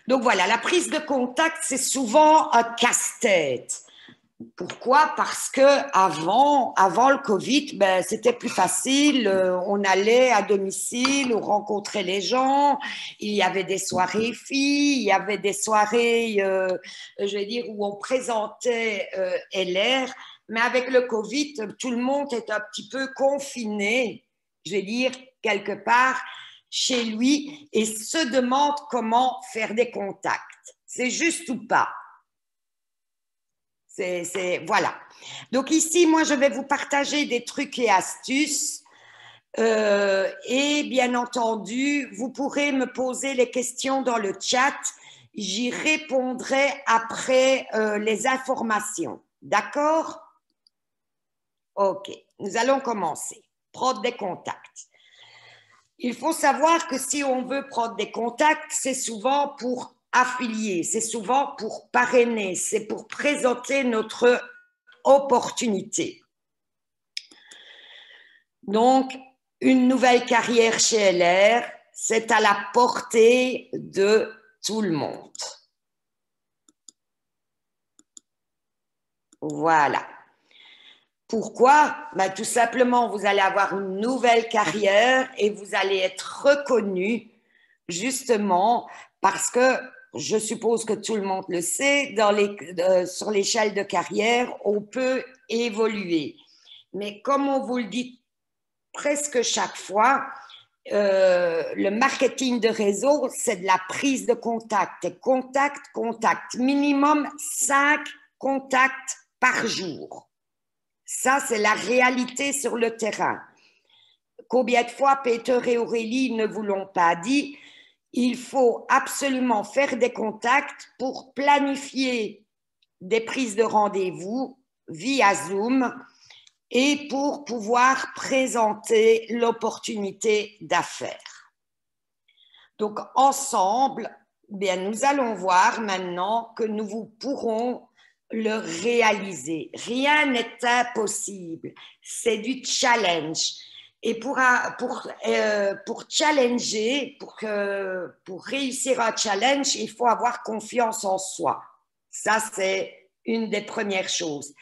Donc voilà, la prise de contact, c'est souvent un casse-tête. Pourquoi? Parce que avant le Covid, ben, c'était plus facile. On allait à domicile, on rencontrait les gens. Il y avait des soirées filles, il y avait des soirées, je vais dire, où on présentait LR. Mais avec le Covid, tout le monde est un petit peu confiné, je vais dire, quelque part chez lui et se demande comment faire des contacts. C'est juste ou pas? Voilà. Donc ici, moi, je vais vous partager des trucs et astuces. Et bien entendu, vous pourrez me poser les questions dans le chat. J'y répondrai après les informations. D'accord? OK. Nous allons commencer. Prendre des contacts. Il faut savoir que si on veut prendre des contacts, c'est souvent pour affilier, c'est souvent pour parrainer, c'est pour présenter notre opportunité. Donc, une nouvelle carrière chez LR, c'est à la portée de tout le monde. Voilà. Pourquoi? Ben, tout simplement, vous allez avoir une nouvelle carrière et vous allez être reconnu justement parce que je suppose que tout le monde le sait, sur l'échelle de carrière, on peut évoluer. Mais comme on vous le dit presque chaque fois, le marketing de réseau, c'est de la prise de contact. Et contact. Minimum 5 contacts par jour. Ça, c'est la réalité sur le terrain. Combien de fois Peter et Aurélie ne vous l'ont pas dit? Il faut absolument faire des contacts pour planifier des prises de rendez-vous via Zoom et pour pouvoir présenter l'opportunité d'affaires. Donc, ensemble, bien, nous allons voir maintenant que nous pourrons le réaliser. Rien n'est impossible. C'est du challenge. Et pour challenger, pour réussir un challenge, il faut avoir confiance en soi. Ça, c'est une des premières choses.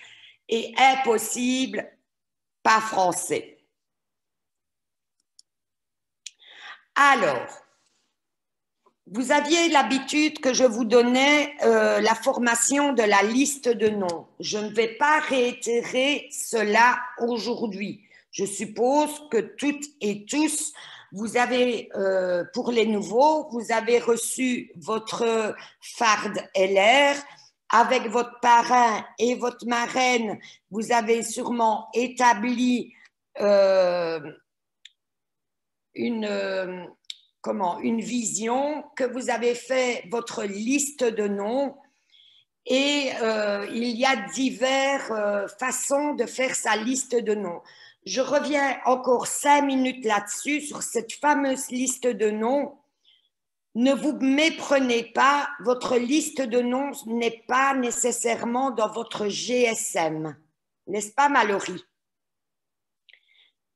Et impossible, pas français. Alors, vous aviez l'habitude que je vous donnais la formation de la liste de noms. Je ne vais pas réitérer cela aujourd'hui. Je suppose que toutes et tous, vous avez, pour les nouveaux, vous avez reçu votre FARD LR. Avec votre parrain et votre marraine, vous avez sûrement établi une vision, que vous avez fait votre liste de noms et il y a diverses façons de faire sa liste de noms. Je reviens encore 5 minutes là-dessus, sur cette fameuse liste de noms. Ne vous méprenez pas, votre liste de noms n'est pas nécessairement dans votre GSM. N'est-ce pas, Mallory?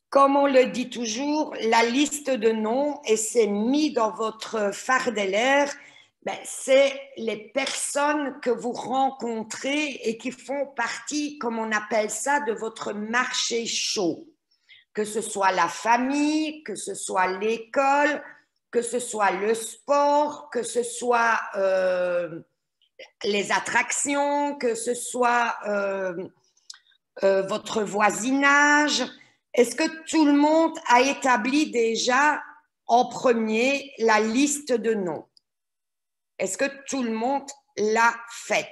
Comme on le dit toujours, la liste de noms, et c'est mis dans votre FARD LR, ben, c'est les personnes que vous rencontrez et qui font partie, comme on appelle ça, de votre marché chaud. Que ce soit la famille, que ce soit l'école, que ce soit le sport, que ce soit les attractions, que ce soit votre voisinage. Est-ce que tout le monde a établi déjà en premier la liste de noms? Est-ce que tout le monde l'a faite?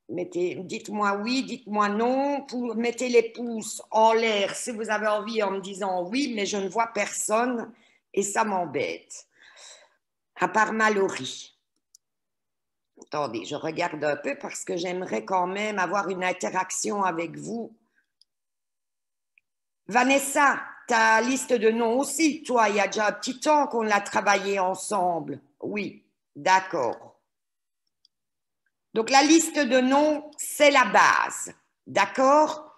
Dites-moi oui, dites-moi non, mettez les pouces en l'air si vous avez envie en me disant oui, mais je ne vois personne et ça m'embête. À part Mallory. Attendez, je regarde un peu parce que j'aimerais quand même avoir une interaction avec vous. Vanessa, ta liste de noms aussi, toi, il y a déjà un petit temps qu'on l'a travaillé ensemble. Oui, d'accord. Donc, la liste de noms, c'est la base, d'accord?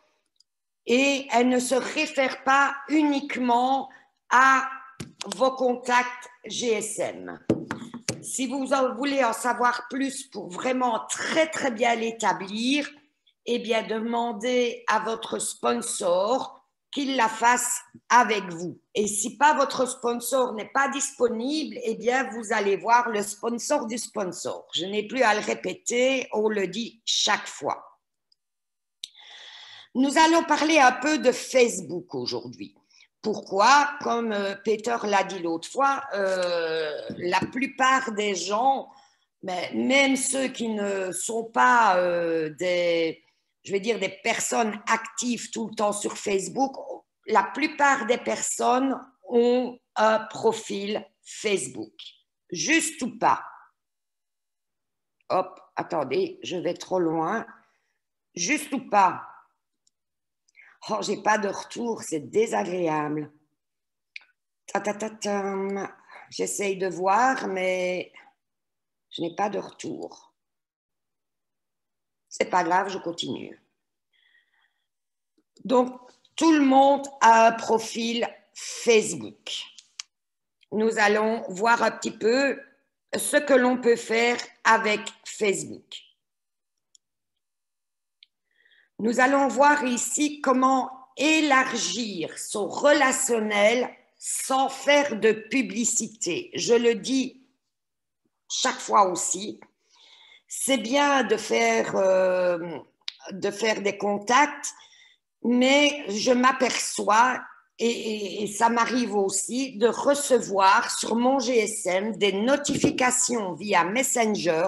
Et elle ne se réfère pas uniquement à vos contacts GSM. Si vous voulez en savoir plus pour vraiment très, très bien l'établir, eh bien, demandez à votre sponsor qu'il la fasse avec vous. Et si pas votre sponsor n'est pas disponible, eh bien, vous allez voir le sponsor du sponsor. Je n'ai plus à le répéter, on le dit chaque fois. Nous allons parler un peu de Facebook aujourd'hui. Pourquoi? Comme Peter l'a dit l'autre fois, la plupart des gens, même ceux qui ne sont pas je vais dire des personnes actives tout le temps sur Facebook, la plupart des personnes ont un profil Facebook. Juste ou pas? Hop, attendez, je vais trop loin. Juste ou pas? Oh, j'ai pas de retour, c'est désagréable. J'essaye de voir, mais je n'ai pas de retour. C'est pas grave, je continue. Donc, tout le monde a un profil Facebook. Nous allons voir un petit peu ce que l'on peut faire avec Facebook. Nous allons voir ici comment élargir son relationnel sans faire de publicité. Je le dis chaque fois aussi, c'est bien de faire des contacts, mais je m'aperçois, et ça m'arrive aussi, de recevoir sur mon GSM des notifications via Messenger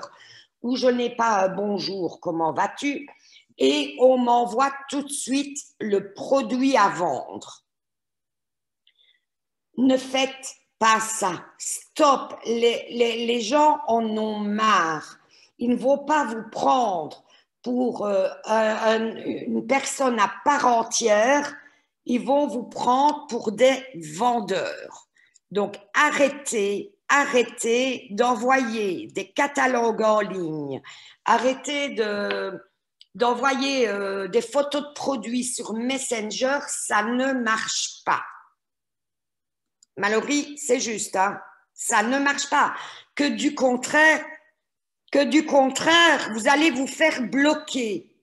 où je n'ai pas un bonjour, comment vas-tu? Et on m'envoie tout de suite le produit à vendre. Ne faites pas ça. Stop. Les gens en ont marre. Il ne faut pas vous prendre pour une personne à part entière. Ils vont vous prendre pour des vendeurs. Donc, arrêtez d'envoyer des catalogues en ligne. Arrêtez d'envoyer des photos de produits sur Messenger. Ça ne marche pas. Mallory, c'est juste, hein? Ça ne marche pas. Que du contraire, vous allez vous faire bloquer.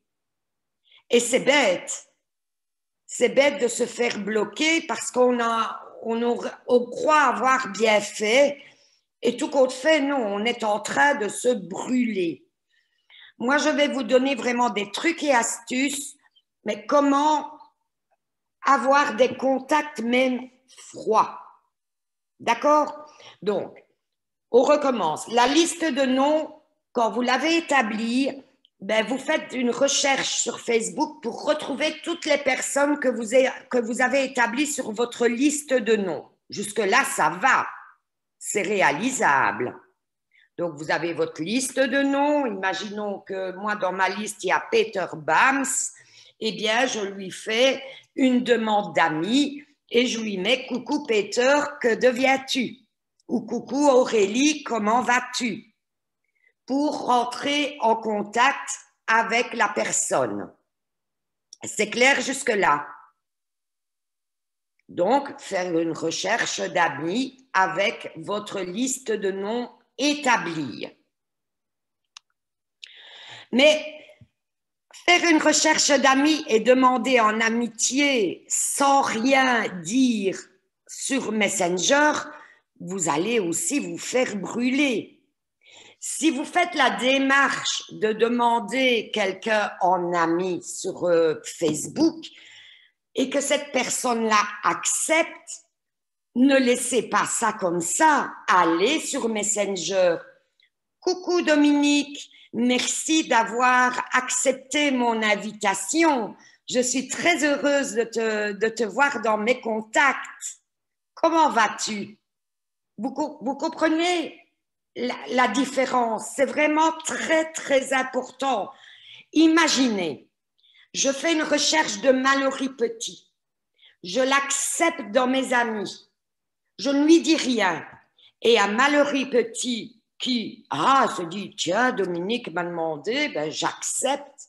Et c'est bête. C'est bête de se faire bloquer parce qu'on croit avoir bien fait et tout compte fait, non, on est en train de se brûler. Moi, je vais vous donner vraiment des trucs et astuces, mais comment avoir des contacts même froids. D'accord? Donc, on recommence. La liste de noms, quand vous l'avez établie, ben, vous faites une recherche sur Facebook pour retrouver toutes les personnes que vous avez établies sur votre liste de noms. Jusque-là, ça va. C'est réalisable. Donc, vous avez votre liste de noms. Imaginons que moi, dans ma liste, il y a Peter Bams. Eh bien, je lui fais une demande d'amis et je lui mets « Coucou Peter, que deviens-tu » ou « Coucou Aurélie, comment vas-tu » pour rentrer en contact avec la personne. C'est clair jusque-là? Donc, faire une recherche d'amis avec votre liste de noms établie. Mais faire une recherche d'amis et demander en amitié sans rien dire sur Messenger, vous allez aussi vous faire brûler. Si vous faites la démarche de demander quelqu'un en ami sur Facebook et que cette personne-là accepte, ne laissez pas ça comme ça. Allez sur Messenger. Coucou Dominique, merci d'avoir accepté mon invitation. Je suis très heureuse de te voir dans mes contacts. Comment vas-tu? Vous comprenez la différence? C'est vraiment très, très important. Imaginez, je fais une recherche de Mallory Petit. Je l'accepte dans mes amis. Je ne lui dis rien. Et à Mallory Petit, qui se dit, tiens, Dominique m'a demandé, ben, j'accepte.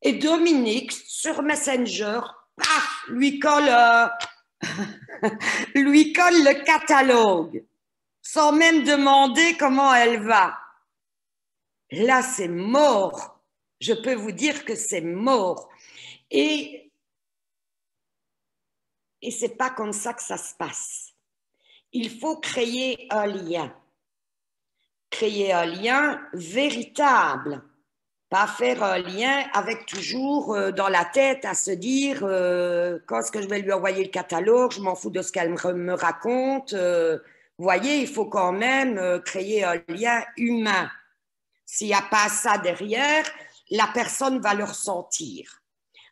Et Dominique, sur Messenger, paf, lui colle lui colle le catalogue sans même demander comment elle va. Là, c'est mort. Je peux vous dire que c'est mort. Et c'est pas comme ça que ça se passe. Il faut créer un lien. Créer un lien véritable. Pas faire un lien avec toujours dans la tête à se dire quand est-ce que je vais lui envoyer le catalogue, je m'en fous de ce qu'elle me raconte. Vous voyez, il faut quand même créer un lien humain. S'il n'y a pas ça derrière, la personne va le ressentir.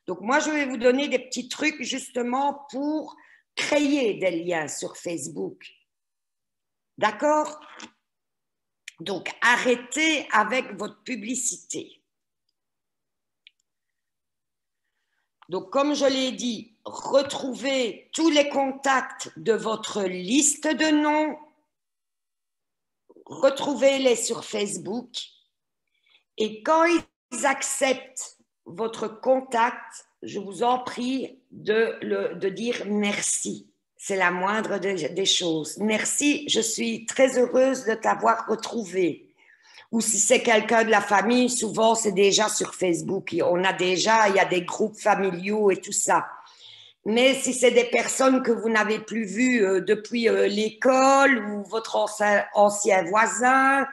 Donc moi, je vais vous donner des petits trucs justement pour créer des liens sur Facebook. D'accord? Donc arrêtez avec votre publicité. Donc, comme je l'ai dit, retrouvez tous les contacts de votre liste de noms, retrouvez-les sur Facebook et quand ils acceptent votre contact, je vous en prie de dire merci. C'est la moindre des choses. Merci, je suis très heureuse de t'avoir retrouvé. Ou si c'est quelqu'un de la famille, souvent c'est déjà sur Facebook. Il y a des groupes familiaux et tout ça. Mais si c'est des personnes que vous n'avez plus vues depuis l'école ou votre ancien voisin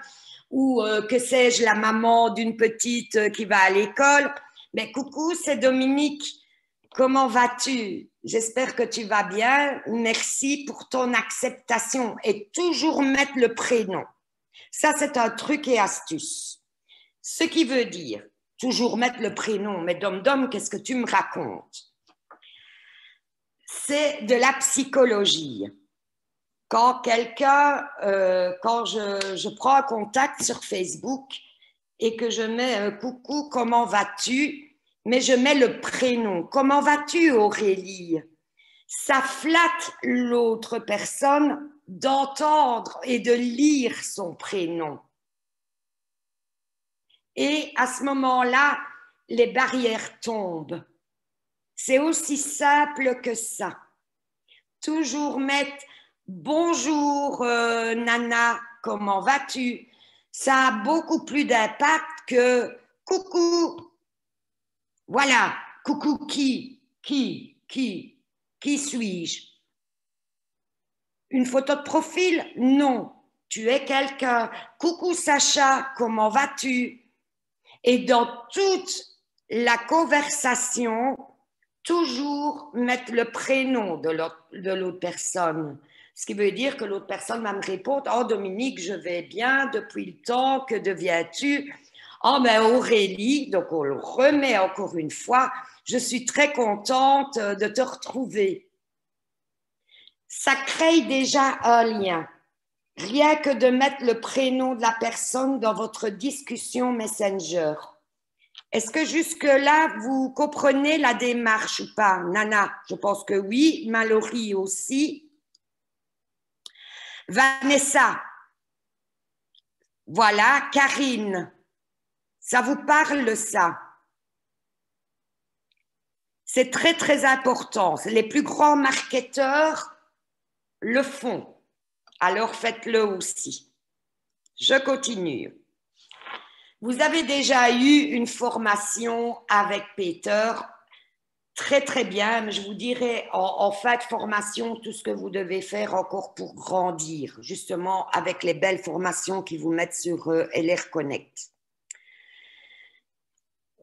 ou que sais-je, la maman d'une petite qui va à l'école, mais coucou, c'est Dominique. Comment vas-tu? J'espère que tu vas bien. Merci pour ton acceptation et toujours mettre le prénom. Ça, c'est un truc et astuce. Ce qui veut dire toujours mettre le prénom. Mais Dom, qu'est-ce que tu me racontes? C'est de la psychologie. Quand quand je prends un contact sur Facebook et que je mets coucou, comment vas-tu? Mais je mets le prénom. Comment vas-tu, Aurélie? Ça flatte l'autre personne d'entendre et de lire son prénom. Et à ce moment-là, les barrières tombent. C'est aussi simple que ça. Toujours mettre bonjour Nana, comment vas-tu? Ça a beaucoup plus d'impact que coucou. Voilà, coucou qui suis-je? Une photo de profil? Non, tu es quelqu'un. Coucou Sacha, comment vas-tu? Et dans toute la conversation, toujours mettre le prénom de l'autre personne. Ce qui veut dire que l'autre personne va me répondre « Oh Dominique, je vais bien depuis le temps, que deviens-tu » Oh ben Aurélie, donc on le remet encore une fois, je suis très contente de te retrouver. Ça crée déjà un lien. Rien que de mettre le prénom de la personne dans votre discussion Messenger. Est-ce que jusque-là, vous comprenez la démarche ou pas? Nana, je pense que oui. Mallory aussi. Vanessa. Voilà. Karine. Ça vous parle, ça? C'est très, très important. Les plus grands marketeurs le font. Alors, faites-le aussi. Je continue. Vous avez déjà eu une formation avec Peter, très très bien, mais je vous dirai en fin de formation tout ce que vous devez faire encore pour grandir, justement avec les belles formations qui vous mettent sur LR Connect.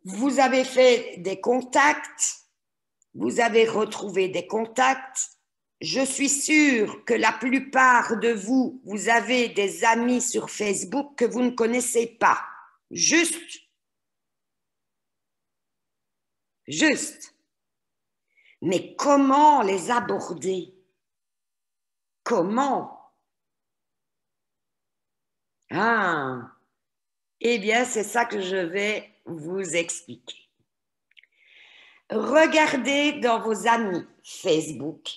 Vous avez fait des contacts, vous avez retrouvé des contacts. Je suis sûre que la plupart de vous, vous avez des amis sur Facebook que vous ne connaissez pas. Juste. Mais comment les aborder? Comment? Ah, eh bien, c'est ça que je vais vous expliquer. Regardez dans vos amis Facebook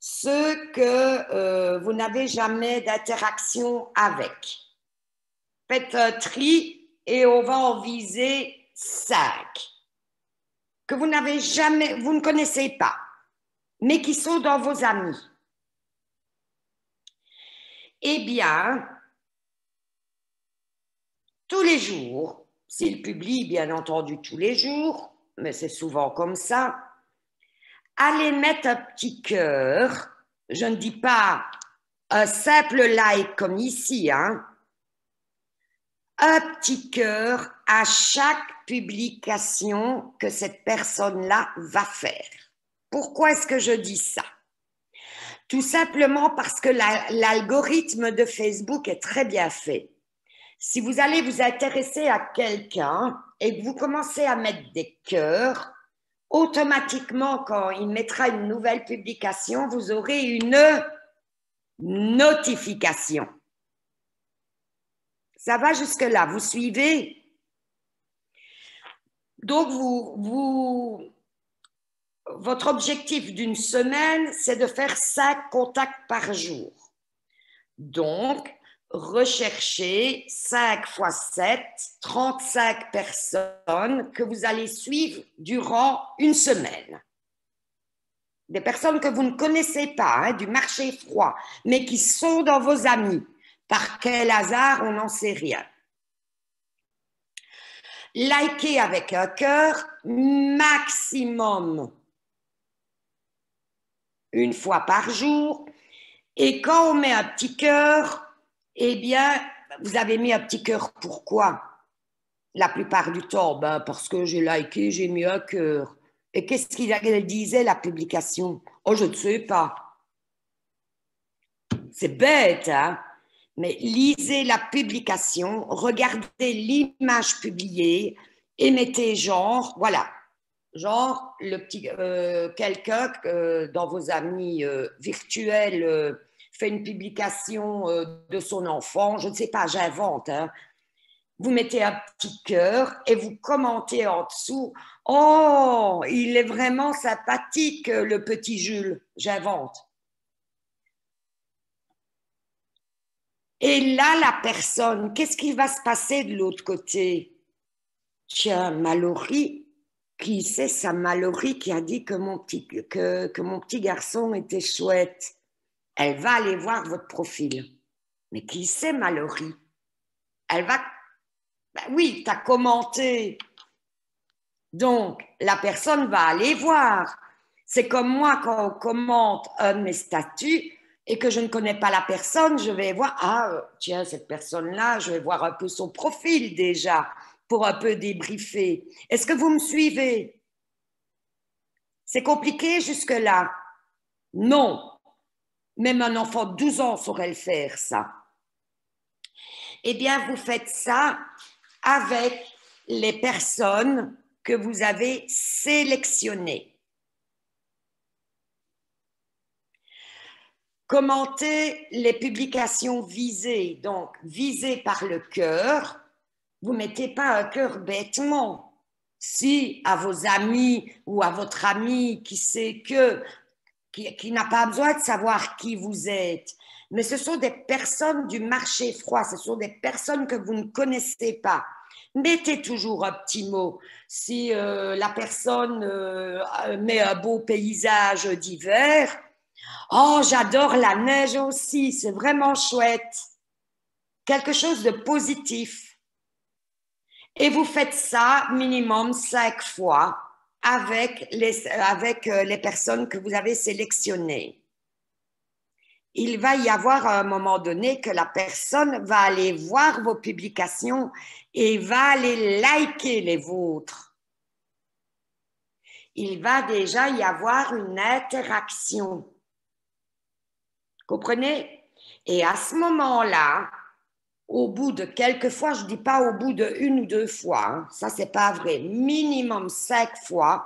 ceux que vous n'avez jamais d'interaction avec. Faites un tri et on va en viser 5 que vous n'avez jamais, vous ne connaissez pas. mais qui sont dans vos amis. Eh bien, tous les jours, s'il publie bien entendu tous les jours, mais c'est souvent comme ça, allez mettre un petit cœur, je ne dis pas un simple like comme ici, hein, un petit cœur à chaque publication que cette personne-là va faire. Pourquoi est-ce que je dis ça? Tout simplement parce que l'algorithme de Facebook est très bien fait. Si vous allez vous intéresser à quelqu'un et que vous commencez à mettre des cœurs, automatiquement, quand il mettra une nouvelle publication, vous aurez une notification. Ça va jusque-là, vous suivez? Donc, votre objectif d'une semaine, c'est de faire 5 contacts par jour. Donc, recherchez 5 fois 7, 35 personnes que vous allez suivre durant une semaine. Des personnes que vous ne connaissez pas, hein, du marché froid, mais qui sont dans vos amis. Par quel hasard, on n'en sait rien. Likez avec un cœur, maximum une fois par jour. Et quand on met un petit cœur, eh bien, vous avez mis un petit cœur pourquoi? La plupart du temps, ben parce que j'ai liké, j'ai mis un cœur. Et qu'est-ce qu'il disait, la publication? Oh, je ne sais pas. C'est bête, hein? Mais lisez la publication, regardez l'image publiée et mettez genre, voilà, genre le petit quelqu'un dans vos amis virtuels fait une publication de son enfant, je ne sais pas, j'invente, hein. Vous mettez un petit cœur et vous commentez en dessous. Oh, il est vraiment sympathique, le petit Jules, j'invente. Et là, la personne, qu'est-ce qui va se passer de l'autre côté? Tiens, Mallory, qui c'est sa Mallory qui a dit que mon petit garçon était chouette? Elle va aller voir votre profil. Mais qui c'est Mallory? Elle va... Ben oui, tu as commenté. Donc, la personne va aller voir. C'est comme moi, quand on commente un de mes statuts et que je ne connais pas la personne, je vais voir, ah, tiens, cette personne-là, je vais voir un peu son profil déjà pour un peu débriefer. Est-ce que vous me suivez? C'est compliqué jusque-là? Non. Même un enfant de 12 ans saurait le faire, ça. Eh bien, vous faites ça avec les personnes que vous avez sélectionnées. Commentez les publications visées, donc visées par le cœur. Vous ne mettez pas un cœur bêtement. Si à vos amis ou à votre ami qui sait qui n'a pas besoin de savoir qui vous êtes, mais ce sont des personnes du marché froid, ce sont des personnes que vous ne connaissez pas. Mettez toujours un petit mot. Si la personne met un beau paysage d'hiver, oh, j'adore la neige aussi, c'est vraiment chouette. Quelque chose de positif. Et vous faites ça minimum 5 fois avec les personnes que vous avez sélectionnées. Il va y avoir à un moment donné que la personne va aller voir vos publications et va aller liker les vôtres. Il va déjà y avoir une interaction. Comprenez? Et à ce moment-là, au bout de quelques fois, je ne dis pas au bout de 1 ou 2 fois, hein, ça c'est pas vrai, minimum 5 fois,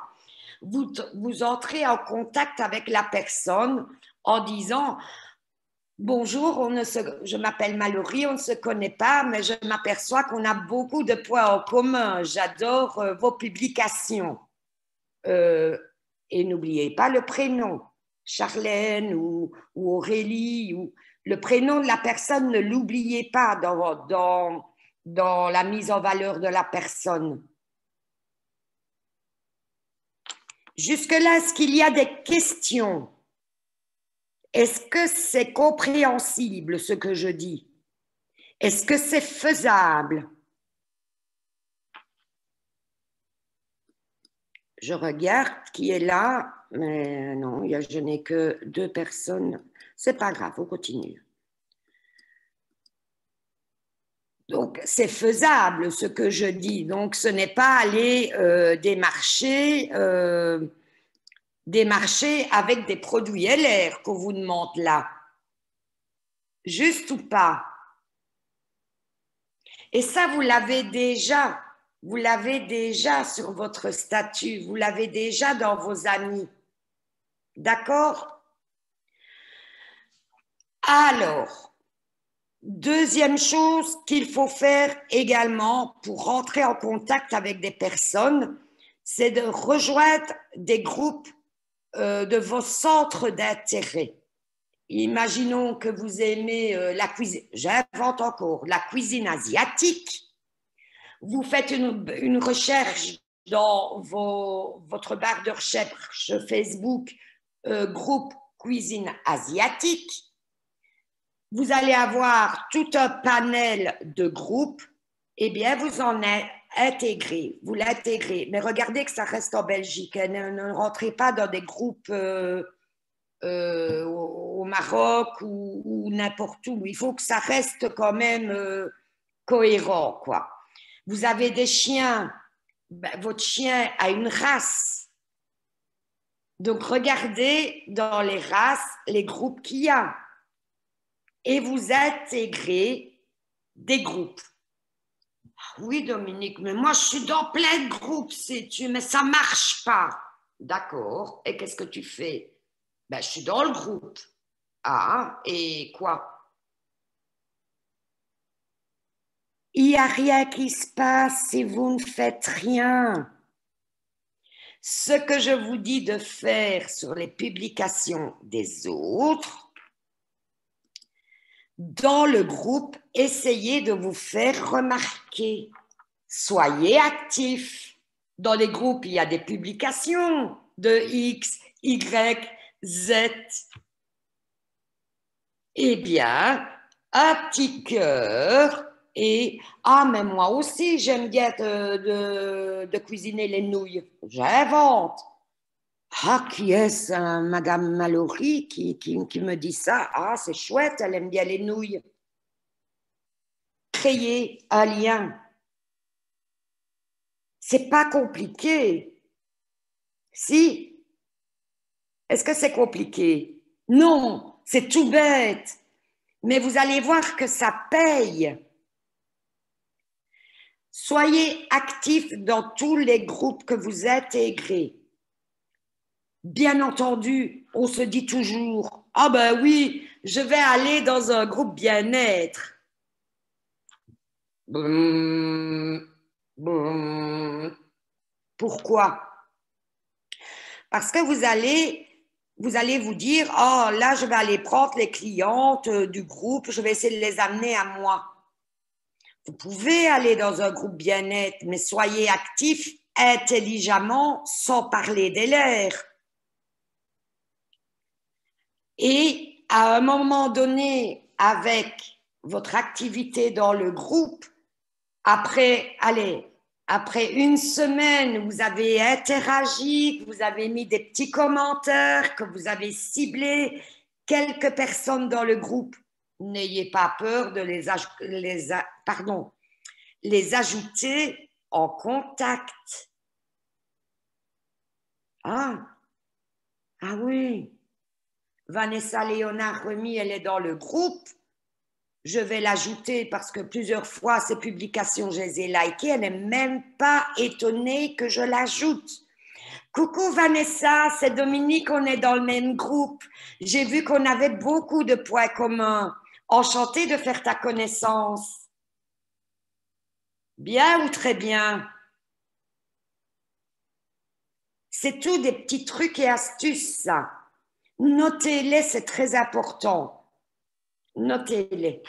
vous entrez en contact avec la personne en disant bonjour, je m'appelle Mallory, on ne se connaît pas, mais je m'aperçois qu'on a beaucoup de points en commun. J'adore vos publications. Et n'oubliez pas le prénom, Charlène ou Aurélie, ou le prénom de la personne, ne l'oubliez pas dans la mise en valeur de la personne. Jusque-là, est-ce qu'il y a des questions? Est-ce que c'est compréhensible ce que je dis? Est-ce que c'est faisable? Je regarde qui est là, mais non, je n'ai que 2 personnes. C'est pas grave, on continue. Donc, c'est faisable ce que je dis. Donc, ce n'est pas aller démarcher avec des produits LR qu'on vous demande là. Juste ou pas? Et ça, vous l'avez déjà. Vous l'avez déjà sur votre statut. Vous l'avez déjà dans vos amis. D'accord? Alors, deuxième chose qu'il faut faire également pour rentrer en contact avec des personnes, c'est de rejoindre des groupes de vos centres d'intérêt. Imaginons que vous aimez la cuisine, j'invente encore, la cuisine asiatique. Vous faites une recherche dans votre barre de recherche Facebook, groupe cuisine asiatique. Vous allez avoir tout un panel de groupes, eh bien, vous en intégrez, vous l'intégrez. Mais regardez que ça reste en Belgique, hein. Ne rentrez pas dans des groupes au Maroc ou n'importe où. Il faut que ça reste quand même cohérent, quoi. Vous avez des chiens, ben, votre chien a une race. Donc, regardez dans les races les groupes qu'il y a. Et vous intégrez des groupes. Ah oui, Dominique, mais moi, je suis dans plein de groupes, sais-tu, mais ça ne marche pas. D'accord. Et qu'est-ce que tu fais? Ben, je suis dans le groupe. Ah, et quoi? Il n'y a rien qui se passe si vous ne faites rien. Ce que je vous dis de faire sur les publications des autres, dans le groupe, essayez de vous faire remarquer. Soyez actifs. Dans les groupes, il y a des publications de X, Y, Z. Eh bien, un petit cœur et « Ah, mais moi aussi, j'aime bien de cuisiner les nouilles. J'invente. » Ah, qui est-ce, Madame Mallory, qui me dit ça? Ah, c'est chouette, elle aime bien les nouilles. Créer un lien. C'est pas compliqué. Si? Est-ce que c'est compliqué? Non, c'est tout bête. Mais vous allez voir que ça paye. Soyez actifs dans tous les groupes que vous intégrez. Bien entendu, on se dit toujours « Ah ben oui, je vais aller dans un groupe bien-être. » Pourquoi? Parce que vous allez vous dire « Oh, là, je vais aller prendre les clientes du groupe, je vais essayer de les amener à moi. » Vous pouvez aller dans un groupe bien-être, mais soyez actifs intelligemment sans parler des lèvres. Et à un moment donné, avec votre activité dans le groupe, après une semaine, vous avez interagi, que vous avez mis des petits commentaires, que vous avez ciblé quelques personnes dans le groupe, n'ayez pas peur de les ajouter en contact. Ah oui, Vanessa Léonard Remy, elle est dans le groupe. Je vais l'ajouter parce que plusieurs fois, ces publications, je les ai likées. Elle n'est même pas étonnée que je l'ajoute. Coucou Vanessa, c'est Dominique, on est dans le même groupe. J'ai vu qu'on avait beaucoup de points communs. Enchantée de faire ta connaissance. Bien ou très bien? C'est tout des petits trucs et astuces, ça. Notez-les, c'est très important. Notez-les.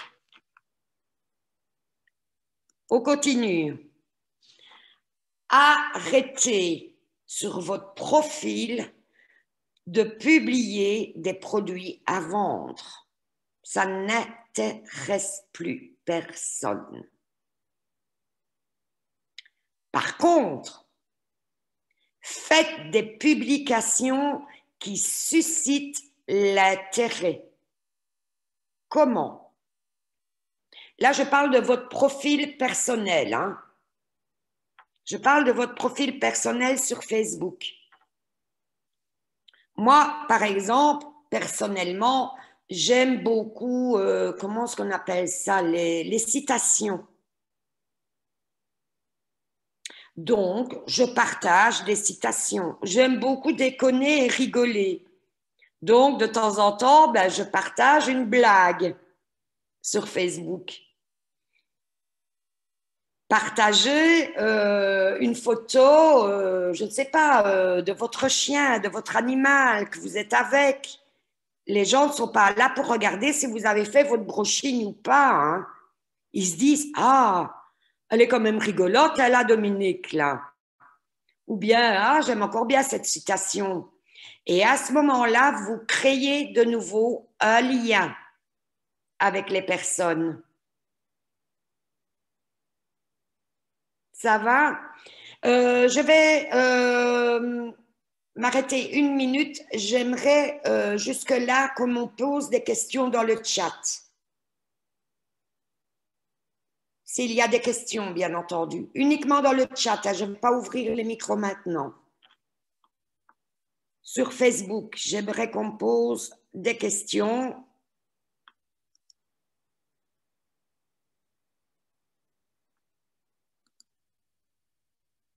On continue. Arrêtez sur votre profil de publier des produits à vendre. Ça n'intéresse plus personne. Par contre, faites des publications qui suscitent l'intérêt. Comment? Là, je parle de votre profil personnel. Hein? Je parle de votre profil personnel sur Facebook. Moi, par exemple, personnellement, j'aime beaucoup, comment est-ce qu'on appelle ça, les citations. Donc, je partage des citations. J'aime beaucoup déconner et rigoler. Donc, de temps en temps, ben, je partage une blague sur Facebook. Partager une photo, je ne sais pas, de votre chien, de votre animal que vous êtes avec. Les gens ne sont pas là pour regarder si vous avez fait votre brushing ou pas. Hein. Ils se disent, ah, elle est quand même rigolote, elle a Dominique là. Ou bien, ah, j'aime encore bien cette citation. Et à ce moment-là, vous créez de nouveau un lien avec les personnes. Ça va? Je vais m'arrêter une minute. J'aimerais jusque-là qu'on me pose des questions dans le chat. S'il y a des questions, bien entendu. Uniquement dans le chat. Hein, je ne vais pas ouvrir les micros maintenant. Sur Facebook, j'aimerais qu'on me pose des questions.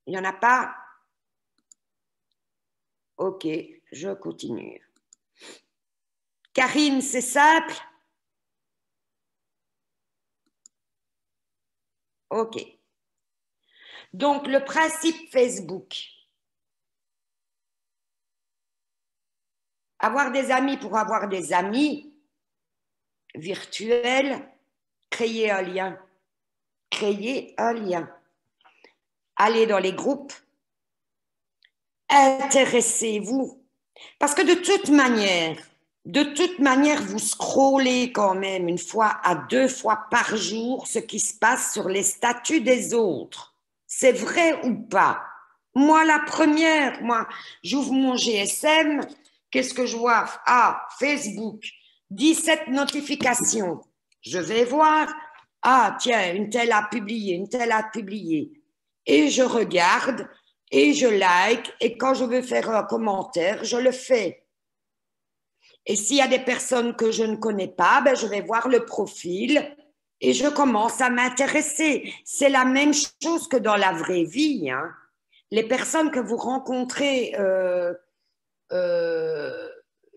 Il n'y en a pas? Ok, je continue. Karine, c'est simple? Ok. Donc, le principe Facebook. Avoir des amis pour avoir des amis virtuels, créer un lien. Créer un lien. Allez dans les groupes. Intéressez-vous. Parce que de toute manière, vous scrollez quand même une fois à 2 fois par jour ce qui se passe sur les statuts des autres. C'est vrai ou pas? Moi, la première, j'ouvre mon GSM, qu'est-ce que je vois? Ah, Facebook, 17 notifications. Je vais voir, ah, tiens, une telle a publié, une telle a publié. Et je regarde et je like, et quand je veux faire un commentaire, je le fais. Et s'il y a des personnes que je ne connais pas, ben, je vais voir le profil et je commence à m'intéresser. C'est la même chose que dans la vraie vie. Hein. Les personnes que vous rencontrez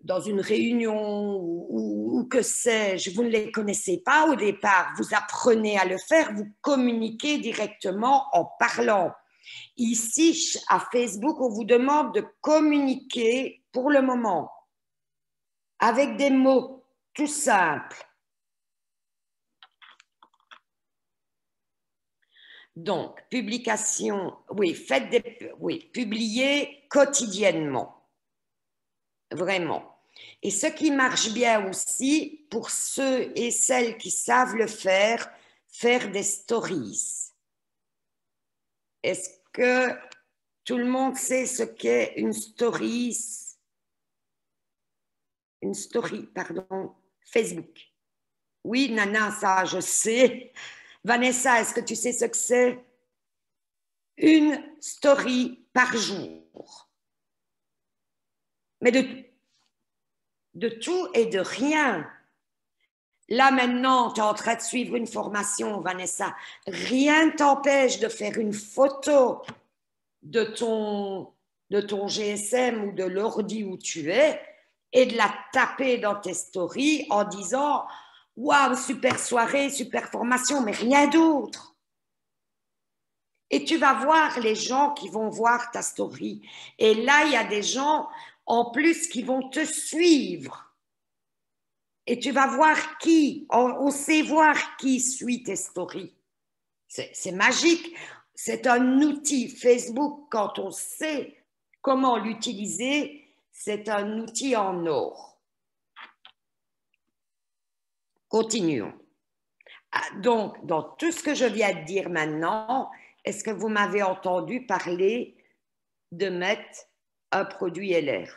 dans une réunion ou que sais-je, vous ne les connaissez pas au départ, vous apprenez à le faire, vous communiquez directement en parlant. Ici, à Facebook, on vous demande de communiquer pour le moment avec des mots tout simples. Donc, publication, oui, publiez quotidiennement, vraiment. Et ce qui marche bien aussi, pour ceux et celles qui savent le faire des stories. Est-ce que tout le monde sait ce qu'est une story? Une story, pardon, Facebook. Oui, Nana, ça, je sais. Vanessa, est-ce que tu sais ce que c'est? Une story par jour. Mais de tout et de rien. Là, maintenant, tu es en train de suivre une formation, Vanessa. Rien ne t'empêche de faire une photo de ton GSM ou de l'ordi où tu es et de la taper dans tes stories en disant « Waouh, super soirée, super formation », mais rien d'autre. Et tu vas voir les gens qui vont voir ta story. Et là, il y a des gens en plus qui vont te suivre. Et tu vas voir qui, on sait voir qui suit tes stories. C'est magique. C'est un outil Facebook quand on sait comment l'utiliser, c'est un outil en or. Continuons. Donc, dans tout ce que je viens de dire maintenant, est-ce que vous m'avez entendu parler de mettre un produit LR?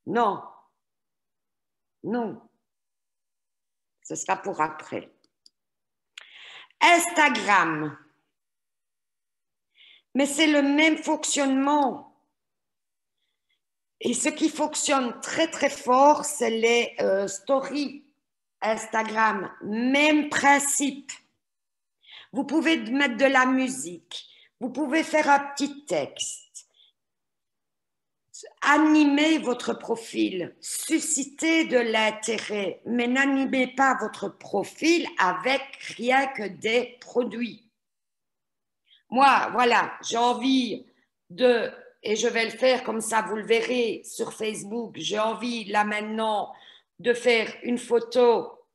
Non, non, ce sera pour après. Instagram, mais c'est le même fonctionnement. Et ce qui fonctionne très très fort, c'est les stories Instagram, même principe. Vous pouvez mettre de la musique, vous pouvez faire un petit texte, animer votre profil, susciter de l'intérêt, mais n'animez pas votre profil avec rien que des produits. Moi, voilà, j'ai envie de, et je vais le faire comme ça, vous le verrez sur Facebook, j'ai envie là maintenant de faire une photo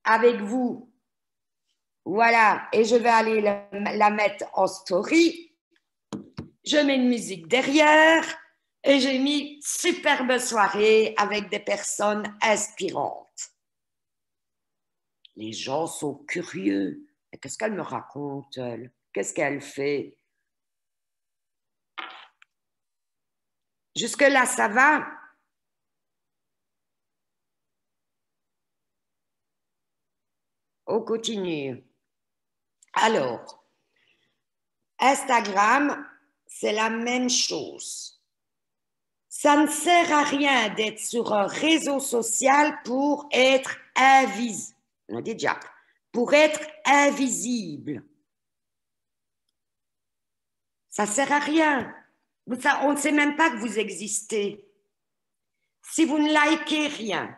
avec vous. Voilà, et je vais aller la mettre en story. Je mets une musique derrière et j'ai mis superbe soirée avec des personnes inspirantes. Les gens sont curieux. Qu'est-ce qu'elle me raconte, elle? Qu'est-ce qu'elle fait? Jusque-là, ça va? On continue. Alors, Instagram, c'est la même chose. Ça ne sert à rien d'être sur un réseau social pour être invisible. On dit déjà, pour être invisible. Ça ne sert à rien. On ne sait même pas que vous existez. Si vous ne likez rien,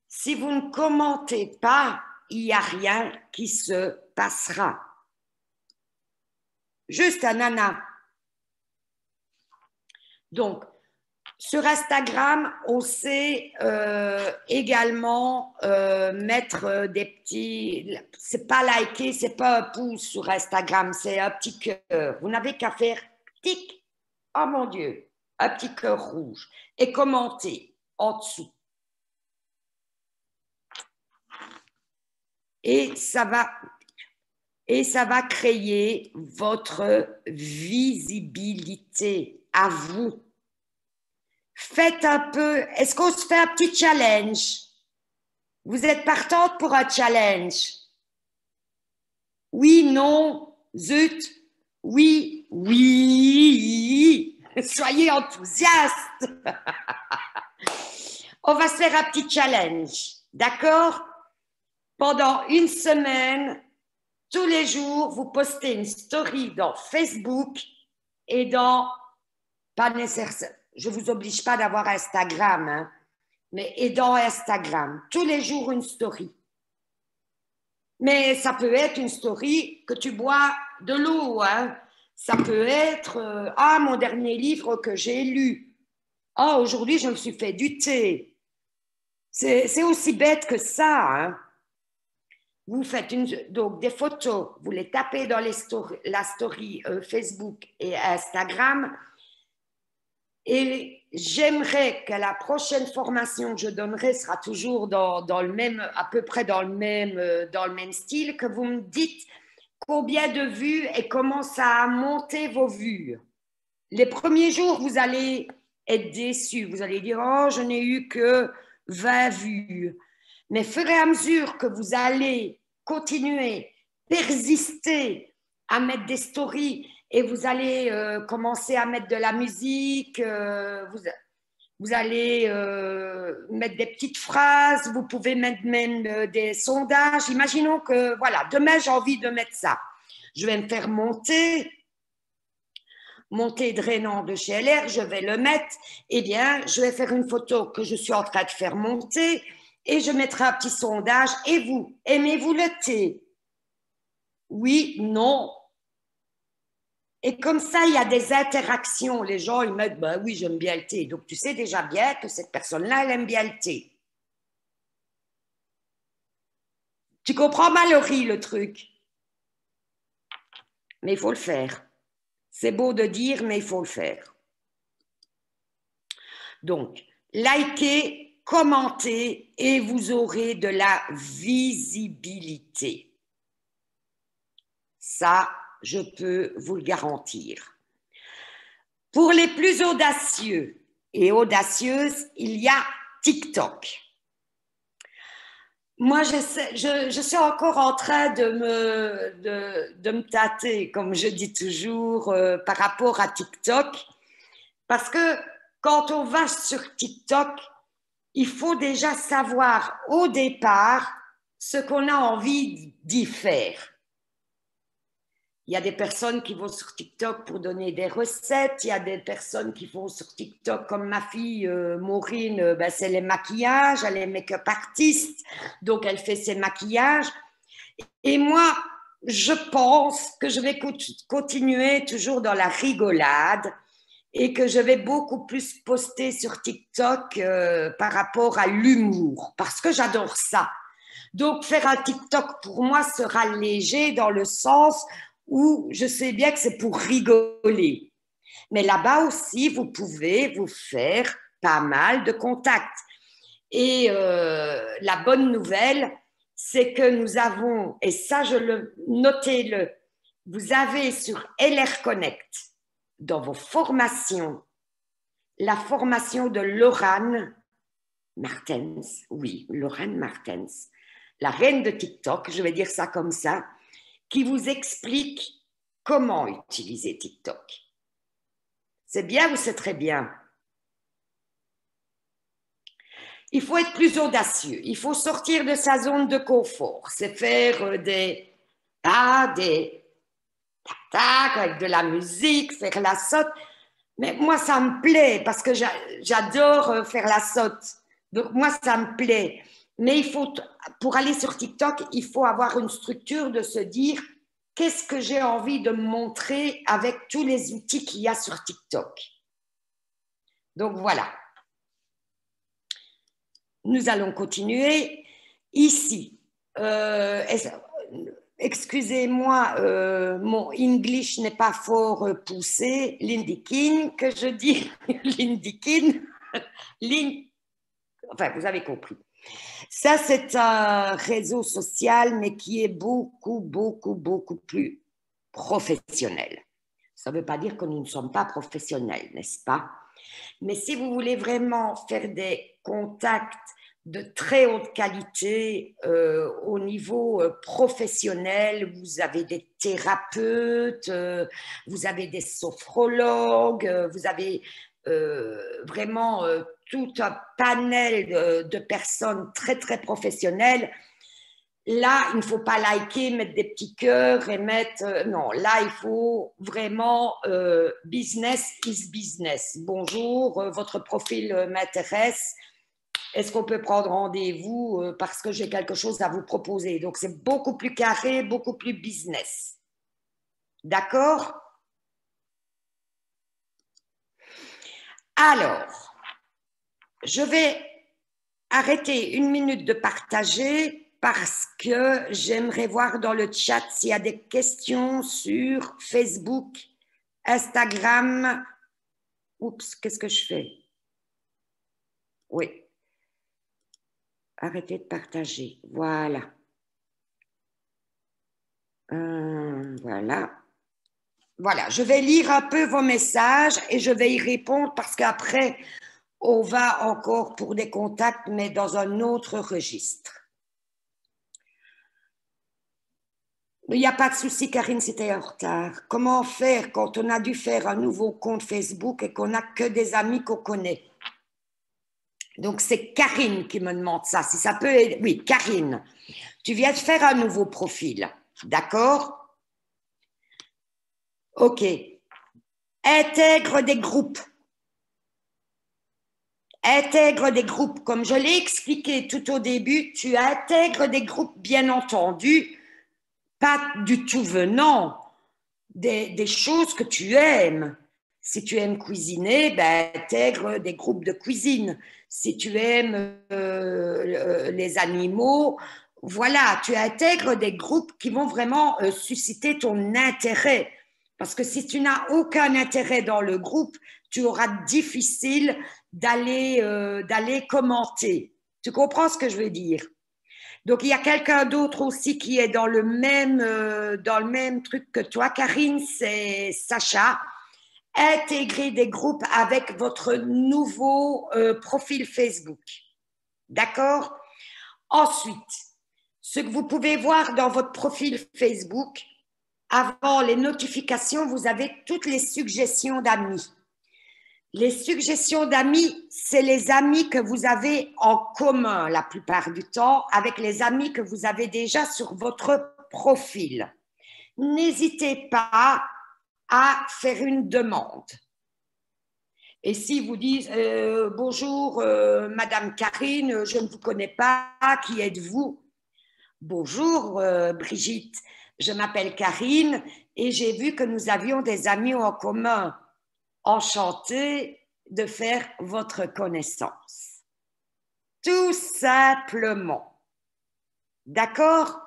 si vous ne commentez pas, il n'y a rien qui se passera. Juste un nana. Donc, sur Instagram, on sait également mettre des petits... C'est pas liker, c'est pas un pouce sur Instagram, c'est un petit cœur. Vous n'avez qu'à faire tic, oh mon Dieu, un petit cœur rouge et commenter en dessous. Et ça va créer votre visibilité à vous. Faites un peu, est-ce qu'on se fait un petit challenge? Vous êtes partante pour un challenge? Oui, non, zut, oui, oui. Soyez enthousiastes. On va se faire un petit challenge, d'accord? Pendant une semaine, tous les jours, vous postez une story dans Facebook et dans, pas nécessaire, je ne vous oblige pas d'avoir Instagram, hein, mais et dans Instagram, tous les jours une story. Mais ça peut être une story que tu bois de l'eau, hein. Ça peut être mon dernier livre que j'ai lu. Ah, aujourd'hui, je me suis fait du thé. C'est aussi bête que ça, hein. Vous faites donc des photos, vous les tapez dans la story Facebook et Instagram. Et j'aimerais que la prochaine formation que je donnerai sera toujours dans le même, à peu près dans le même style, que vous me dites combien de vues et comment ça a monté vos vues. Les premiers jours, vous allez être déçus. Vous allez dire, oh, je n'ai eu que 20 vues. Mais au fur et à mesure que vous allez continuer, persister à mettre des stories et vous allez commencer à mettre de la musique, vous allez mettre des petites phrases, vous pouvez mettre même des sondages. Imaginons que, voilà, demain j'ai envie de mettre ça. Je vais me faire monter drainant de chez LR, je vais le mettre, eh bien, je vais faire une photo que je suis en train de faire monter et je mettrai un petit sondage. Et vous, aimez-vous le thé? Oui, non. Et comme ça, il y a des interactions. Les gens, ils mettent, bah oui, j'aime bien le thé. Donc, tu sais déjà bien que cette personne-là, elle aime bien le thé. Tu comprends, Mallory, le truc? Mais il faut le faire. C'est beau de dire, mais il faut le faire. Donc, likez, commentez et vous aurez de la visibilité. Ça, je peux vous le garantir. Pour les plus audacieux et audacieuses, il y a TikTok. Moi, je suis encore en train de me tâter, comme je dis toujours, par rapport à TikTok. Parce que quand on va sur TikTok, il faut déjà savoir au départ ce qu'on a envie d'y faire. Il y a des personnes qui vont sur TikTok pour donner des recettes. Il y a des personnes qui vont sur TikTok, comme ma fille Maureen, ben, c'est les maquillages. Elle est make-up artiste, donc elle fait ses maquillages. Et moi, je pense que je vais continuer toujours dans la rigolade et que je vais beaucoup plus poster sur TikTok par rapport à l'humour, parce que j'adore ça. Donc, faire un TikTok pour moi sera léger dans le sens où je sais bien que c'est pour rigoler. Mais là-bas aussi, vous pouvez vous faire pas mal de contacts. Et la bonne nouvelle, c'est que nous avons, et ça, notez-le, vous avez sur LR Connect, dans vos formations, la formation de Laurane Martens, oui, Laurane Martens, la reine de TikTok, je vais dire ça comme ça, qui vous explique comment utiliser TikTok. C'est bien ou c'est très bien? Il faut être plus audacieux, il faut sortir de sa zone de confort, c'est faire des tac avec de la musique, faire la saute. Mais moi, ça me plaît parce que j'adore faire la saute. Donc, moi, ça me plaît. Mais pour aller sur TikTok, il faut avoir une structure de se dire qu'est-ce que j'ai envie de me montrer avec tous les outils qu'il y a sur TikTok. Donc, voilà. Nous allons continuer. Ici, excusez-moi, mon English n'est pas fort poussé. Lindikin, que je dis. Lindikin. Enfin, vous avez compris. Ça, c'est un réseau social, mais qui est beaucoup, beaucoup, beaucoup plus professionnel. Ça ne veut pas dire que nous ne sommes pas professionnels, n'est-ce pas? Mais si vous voulez vraiment faire des contacts de très haute qualité au niveau professionnel, vous avez des thérapeutes, vous avez des sophrologues, vous avez vraiment tout un panel de personnes très, très professionnelles. Là, il ne faut pas liker, mettre des petits cœurs et mettre… non, là, il faut vraiment business is business. Bonjour, votre profil m'intéresse. Est-ce qu'on peut prendre rendez-vous parce que j'ai quelque chose à vous proposer? Donc, c'est beaucoup plus carré, beaucoup plus business. D'accord? Alors, je vais arrêter 1 minute de partager parce que j'aimerais voir dans le chat s'il y a des questions sur Facebook, Instagram. Oups, qu'est-ce que je fais? Oui. Arrêtez de partager. Voilà. Voilà. Voilà, je vais lire un peu vos messages et je vais y répondre parce qu'après, on va encore pour des contacts, mais dans un autre registre. Il n'y a pas de souci, Karine, c'était en retard. Comment faire quand on a dû faire un nouveau compte Facebook et qu'on n'a que des amis qu'on connaît? Donc, c'est Karine qui me demande ça. Si ça peut aider. Oui, Karine, tu viens de faire un nouveau profil. D'accord? OK. Intègre des groupes. Intègre des groupes. Comme je l'ai expliqué tout au début, tu intègres des groupes, bien entendu, pas du tout venant, des choses que tu aimes. Si tu aimes cuisiner, ben, intègre des groupes de cuisine. Si tu aimes les animaux, voilà, tu intègres des groupes qui vont vraiment susciter ton intérêt. Parce que si tu n'as aucun intérêt dans le groupe, tu auras difficile d'aller commenter. Tu comprends ce que je veux dire? Donc, il y a quelqu'un d'autre aussi qui est dans le même truc que toi, Karine, c'est Sacha. Intégrer des groupes avec votre nouveau profil Facebook. D'accord? Ensuite, ce que vous pouvez voir dans votre profil Facebook, avant les notifications, vous avez toutes les suggestions d'amis. Les suggestions d'amis, c'est les amis que vous avez en commun la plupart du temps avec les amis que vous avez déjà sur votre profil. N'hésitez pas à faire une demande. Et si vous dites bonjour Madame Karine, je ne vous connais pas, qui êtes-vous? Bonjour Brigitte, je m'appelle Karine et j'ai vu que nous avions des amis en commun. Enchantée de faire votre connaissance. Tout simplement. D'accord?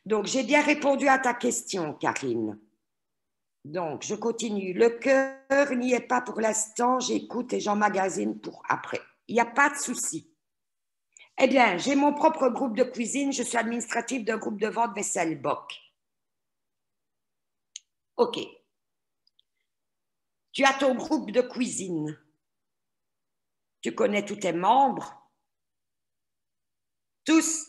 Donc, j'ai bien répondu à ta question, Karine. Donc, je continue. Le cœur n'y est pas pour l'instant. J'écoute et j'emmagasine pour après. Il n'y a pas de souci. Eh bien, j'ai mon propre groupe de cuisine. Je suis administrative d'un groupe de vente vaisselle Boc. OK. Tu as ton groupe de cuisine. Tu connais tous tes membres? Tous?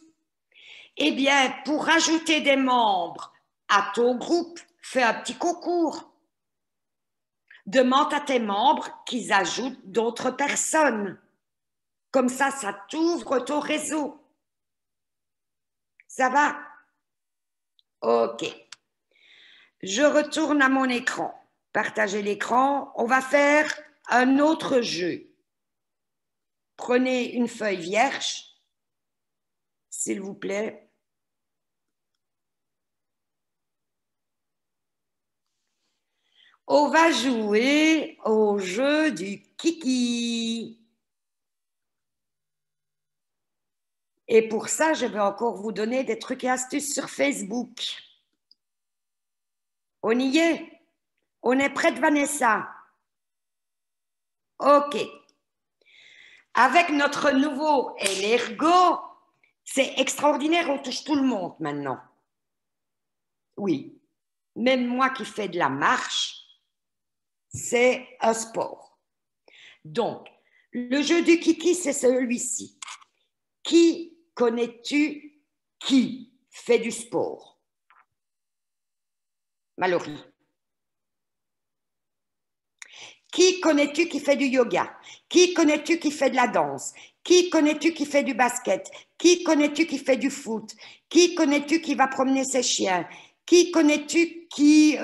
Eh bien, pour ajouter des membres à ton groupe, fais un petit concours. Demande à tes membres qu'ils ajoutent d'autres personnes. Comme ça t'ouvre ton réseau. Ça va? OK. Je retourne à mon écran. Partagez l'écran. On va faire un autre jeu. Prenez une feuille vierge, s'il vous plaît. On va jouer au jeu du kiki. Et pour ça, je vais encore vous donner des trucs et astuces sur Facebook. On y est? On est prête, Vanessa? OK. Avec notre nouveau Elergo, c'est extraordinaire, on touche tout le monde maintenant. Oui, même moi qui fais de la marche, c'est un sport. Donc, le jeu du kiki, c'est celui-ci. Qui connais-tu qui fait du sport? Mallory. Qui connais-tu qui fait du yoga? Qui connais-tu qui fait de la danse? Qui connais-tu qui fait du basket? Qui connais-tu qui fait du foot? Qui connais-tu qui va promener ses chiens? Qui connais-tu qui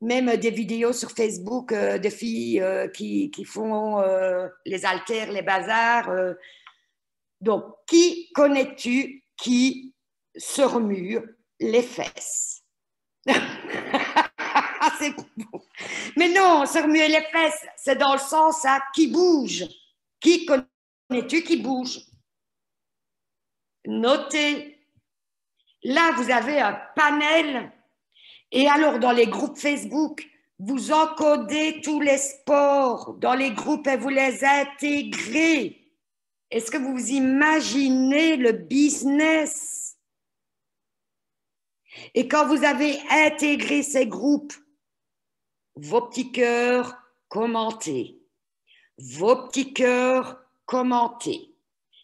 même des vidéos sur Facebook de filles qui font les haltères, les bazars. Donc, qui connais-tu qui se remue les fesses? C'est bon. Mais non, se remuer les fesses, c'est dans le sens à qui bouge. Qui connais-tu qui bouge? Notez. Là, vous avez un panel. Et alors, dans les groupes Facebook, vous encodez tous les sports dans les groupes et vous les intégrez. Est-ce que vous imaginez le business? Et quand vous avez intégré ces groupes, vos petits cœurs, commentez. Vos petits cœurs, commentez.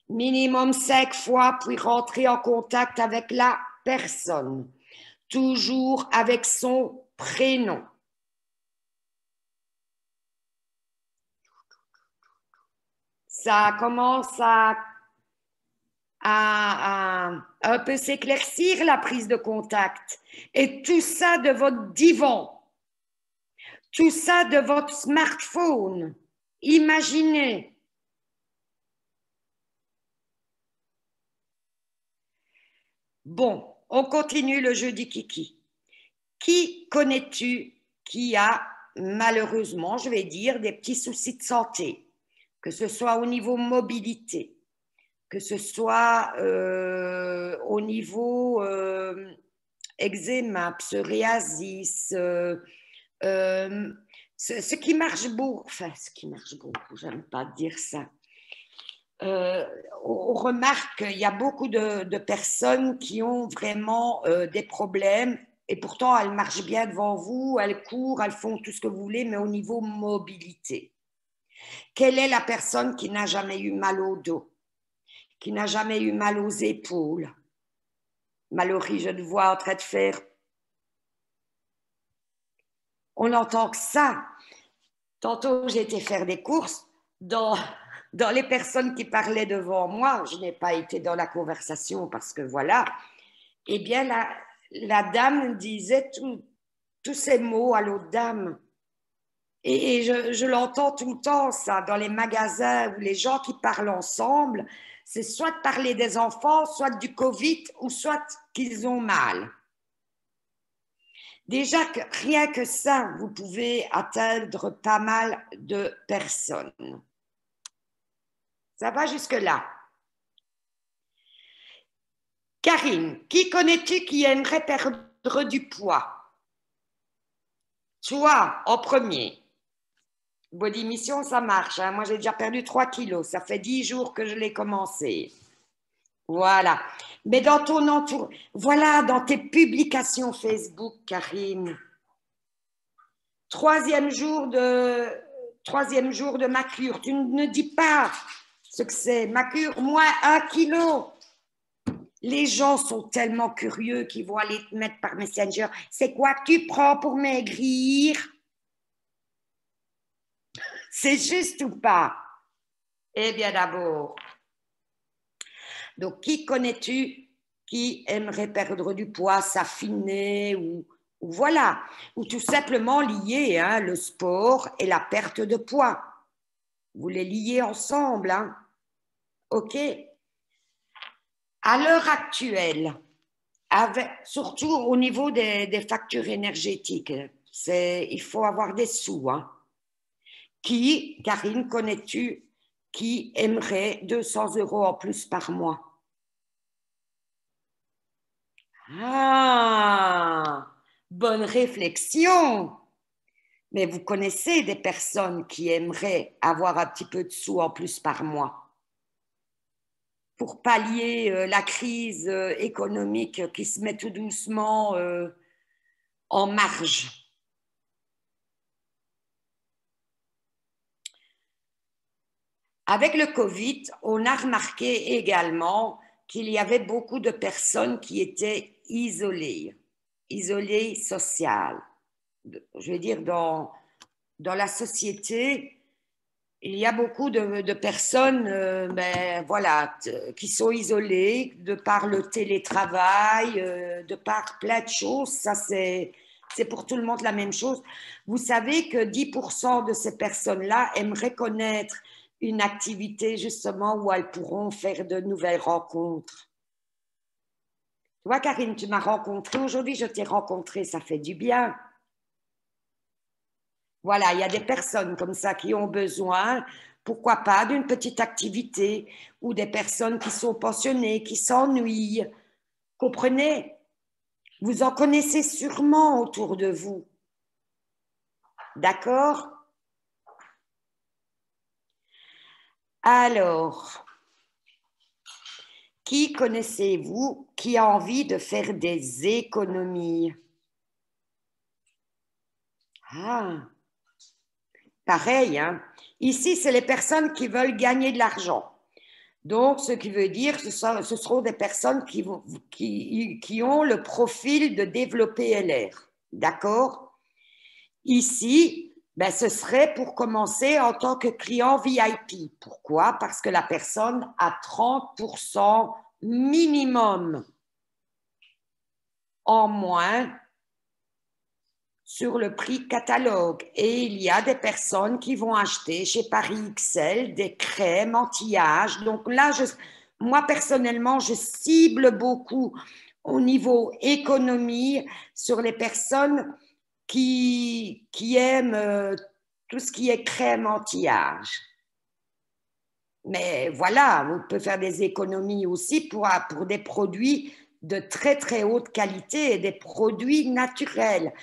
Minimum 5 fois, puis rentrer en contact avec la personne. Toujours avec son prénom. Ça commence à un peu s'éclaircir la prise de contact. Et tout ça de votre divan. Tout ça de votre smartphone. Imaginez. Bon, on continue le jeu du kiki. Qui connais-tu qui a malheureusement, je vais dire, des petits soucis de santé, que ce soit au niveau mobilité, que ce soit au niveau eczéma, psoriasis, ce qui marche beaucoup, enfin ce qui marche beaucoup, j'aime pas dire ça. On remarque qu'il y a beaucoup de personnes qui ont vraiment des problèmes et pourtant elles marchent bien devant vous, elles courent, elles font tout ce que vous voulez, mais au niveau mobilité. Quelle est la personne qui n'a jamais eu mal au dos, qui n'a jamais eu mal aux épaules? Mallory, je te vois en train de faire. On n'entend que ça. Tantôt, j'ai été faire des courses. Dans les personnes qui parlaient devant moi, je n'ai pas été dans la conversation parce que voilà, eh bien, la dame disait tous ces mots à l'autre dame. Et je l'entends tout le temps, ça, dans les magasins où les gens qui parlent ensemble, c'est soit de parler des enfants, soit du Covid, ou soit qu'ils ont mal. Déjà, rien que ça, vous pouvez atteindre pas mal de personnes. Ça va jusque-là. Karine, qui connais-tu qui aimerait perdre du poids? Toi, en premier. Body Mission, ça marche. Hein. Moi, j'ai déjà perdu 3 kilos. Ça fait 10 jours que je l'ai commencé. Voilà. Mais dans ton entourage, voilà, dans tes publications Facebook, Karine. Troisième jour de ma cure. Tu ne dis pas ce que c'est. Ma cure, moins 1 kilo. Les gens sont tellement curieux qu'ils vont aller te mettre par Messenger. C'est quoi que tu prends pour maigrir? C'est juste ou pas? Eh bien d'abord, donc qui connais-tu qui aimerait perdre du poids, s'affiner ou voilà, ou tout simplement lier hein, le sport et la perte de poids. Vous les liez ensemble, hein? Ok? À l'heure actuelle, surtout au niveau des factures énergétiques, il faut avoir des sous. Hein. Qui, Karine, connais-tu qui aimerait 200 € en plus par mois? Ah, bonne réflexion. Mais vous connaissez des personnes qui aimeraient avoir un petit peu de sous en plus par mois pour pallier la crise économique qui se met tout doucement en marge. Avec le Covid, on a remarqué également qu'il y avait beaucoup de personnes qui étaient isolées sociales. Je veux dire, dans la société, il y a beaucoup de personnes voilà, qui sont isolées de par le télétravail, de par plein de choses. Ça, c'est pour tout le monde la même chose. Vous savez que 10% de ces personnes-là aimeraient connaître une activité justement où elles pourront faire de nouvelles rencontres. Tu vois, Karine, tu m'as rencontrée aujourd'hui, je t'ai rencontrée, ça fait du bien. Voilà, il y a des personnes comme ça qui ont besoin, pourquoi pas, d'une petite activité ou des personnes qui sont pensionnées, qui s'ennuient. Comprenez? Vous en connaissez sûrement autour de vous. D'accord? Alors, qui connaissez-vous qui a envie de faire des économies? Ah, pareil, hein? Ici, c'est les personnes qui veulent gagner de l'argent. Donc, ce qui veut dire que ce seront des personnes qui ont le profil de développer LR. D'accord? Ici, ben, ce serait pour commencer en tant que client VIP. Pourquoi? Parce que la personne a 30% minimum en moins sur le prix catalogue. Et il y a des personnes qui vont acheter chez Paris XL des crèmes anti-âge. Donc là, moi personnellement, je cible beaucoup au niveau économie sur les personnes qui aiment tout ce qui est crème anti-âge. Mais voilà, vous pouvez faire des économies aussi pour des produits de très très haute qualité et des produits naturels.